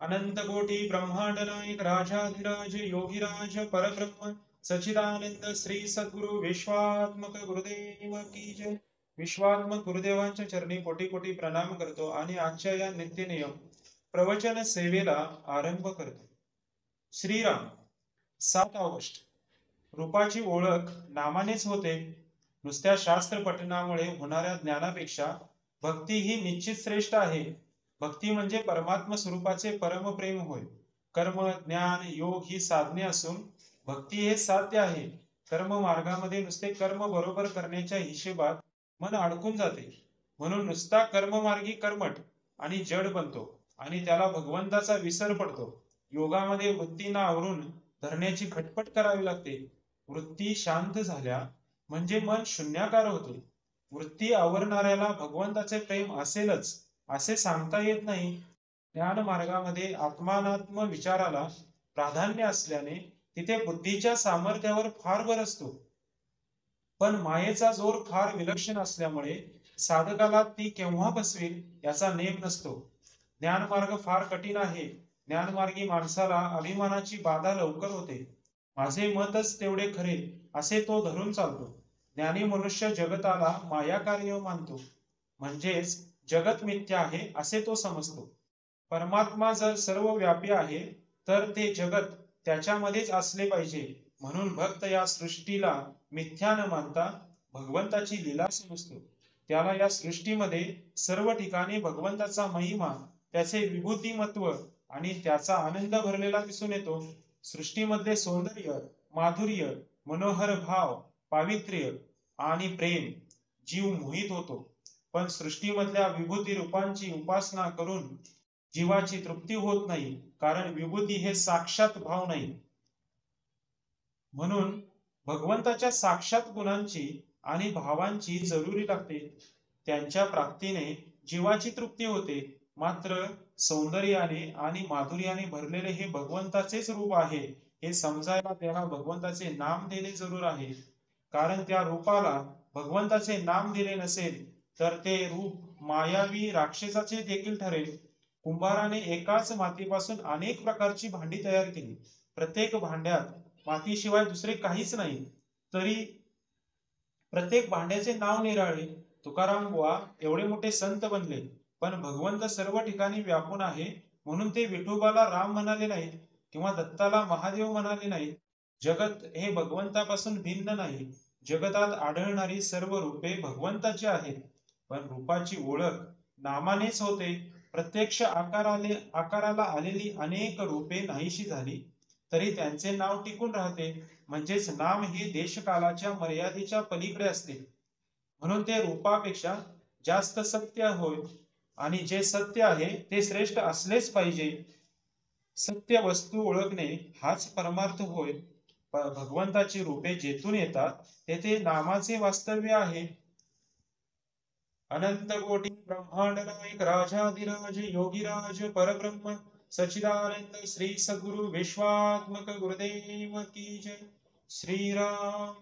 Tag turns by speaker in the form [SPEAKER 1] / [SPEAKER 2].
[SPEAKER 1] अनंत कोटी ब्रह्मांड नायक राजाधिराज योगीराज परब्रह्म सच्चिदानंद श्री सद्गुरु विश्वात्मक गुरुदेव की जय। विश्वात्मक गुरुदेवांच्या चरणी कोटी कोटी प्रणाम करतो आणि आजच्या या नित्यनियम प्रवचन सेवेला आरंभ करतो। श्रीराम 7 ऑगस्ट। रूपाची ओळख नामानेच होते। नुसत्या शास्त्र पठणामुळे होणाऱ्या ज्ञानापेक्षा भक्ती ही निश्चित श्रेष्ठ आहे। भक्ती म्हणजे परमात्मा स्वरूपाचे परमप्रेम होय। कर्म ज्ञान योग ही साधने असून भक्ती हे साध्य आहे। कर्म मार्गामध्ये नुसते कर्म बरोबर करण्याच्या हिशेबात मन अडकून जाते, म्हणून नुसता कर्ममार्गी कर्मठ आणि जड बनतो आणि त्याला भगवंताचा विसर पडतो। योगामध्ये वृत्तींना आवरून धरण्याची खटपट करावी लागते। वृत्ती शांत झाल्या म्हणजे मन शून्याकार होते। वृत्ती आवरणाऱ्याला भगवंताचे प्रेम असेलच असे सांगता येत नाही। ज्ञान मार्गामध्ये आत्मानात्म विचाराला प्राधान्य असल्याने तिथे बुद्धीच्या सामर्थ्यावर फार भर असतो, पण मायेचा जोर फार विलक्षण असल्यामुळे साधकाला ती केव्हा बसवेल याचा नेम नसतो। ज्ञानमार्ग फार कठीण आहे। ज्ञानमार्गी माणसाला अभिमानाची बाधा लवकर होते। माझे मतच तेवढे खरे असे तो धरून चालतो। ज्ञानी मनुष्य जगताला मायाकार्य मानतो, म्हणजेच जगत मिथ्या आहे असे तो समजतो। परमात्मा जर सर्व व्यापी आहे तर ते जगत त्याच्यामध्येच असले पाहिजे, म्हणून भक्त या सृष्टीला मिथ्या न मानता भगवंताची लीला समजतो। त्याला या सृष्टीमध्ये सर्व ठिकाणी भगवंताचा महिमा, त्याचे विभूतिमत्व आणि त्याचा आनंद भरलेला दिसून येतो। सृष्टीमधले सौंदर्य, माधुर्य, मनोहर भाव, पावित्र्य आणि प्रेम जीव मोहित होतो, पण सृष्टीमधल्या विभूती रूपांची उपासना करून जीवाची तृप्ती होत नाही, कारण विभूती हे साक्षात भाव नाही। म्हणून भगवंताच्या साक्षात गुणांची आणि भावांची जरुरी लागते। त्यांच्या प्राप्तीने जीवाची तृप्ती होते। मात्र सौंदर्याने आणि माधुर्याने भरलेले हे भगवंताचेच रूप आहे हे समजायला त्याला भगवंताचे नाम देणे जरूर आहे, कारण त्या रूपाला भगवंताचे नाम दिले नसेल तर ते रूप मायावी राक्षसाचे देखील ठरेल। कुंभाराने एकाच मातीपासून अनेक प्रकारची भांडी तयार केली। प्रत्येक भांड्यात मातीशिवाय दुसरे काहीच नाही, तरी प्रत्येक भांड्याचे नाव निराळे। तुकाराम बुवा एवढे मोठे संत बनले, पण भगवंत सर्व ठिकाणी व्यापून आहे म्हणून ते विठोबाला राम म्हणाले नाहीत किंवा दत्ताला महादेव म्हणाले नाहीत। जगत हे भगवंतापासून भिन्न नाही। जगतात आढळणारी सर्व रूपे भगवंताची आहेत, पण रूपाची ओळख नामानेच होते। प्रत्यक्ष आकाराला आलेली अनेक रूपे नाहीशी झाली तरी त्यांचे नाव टिकून राहते, म्हणजेच नाम हे देशकालाच्या मर्यादेच्या पलीकडे असते, म्हणून ते रूपापेक्षा जास्त सत्य होय आणि जे सत्य आहे ते श्रेष्ठ असलेच पाहिजे। सत्य वस्तू ओळखणे हाच परमार्थ होय। भगवंताची रूपे जेथून येतात तेथे नामाचे वास्तव्य आहे। अनंत कोटी ब्रह्मांड नायक राजाधिराज योगीराज परब्रह्म सच्चिदानंद श्री सद्गुरु विश्वात्मक गुरुदेव की जय। श्रीराम।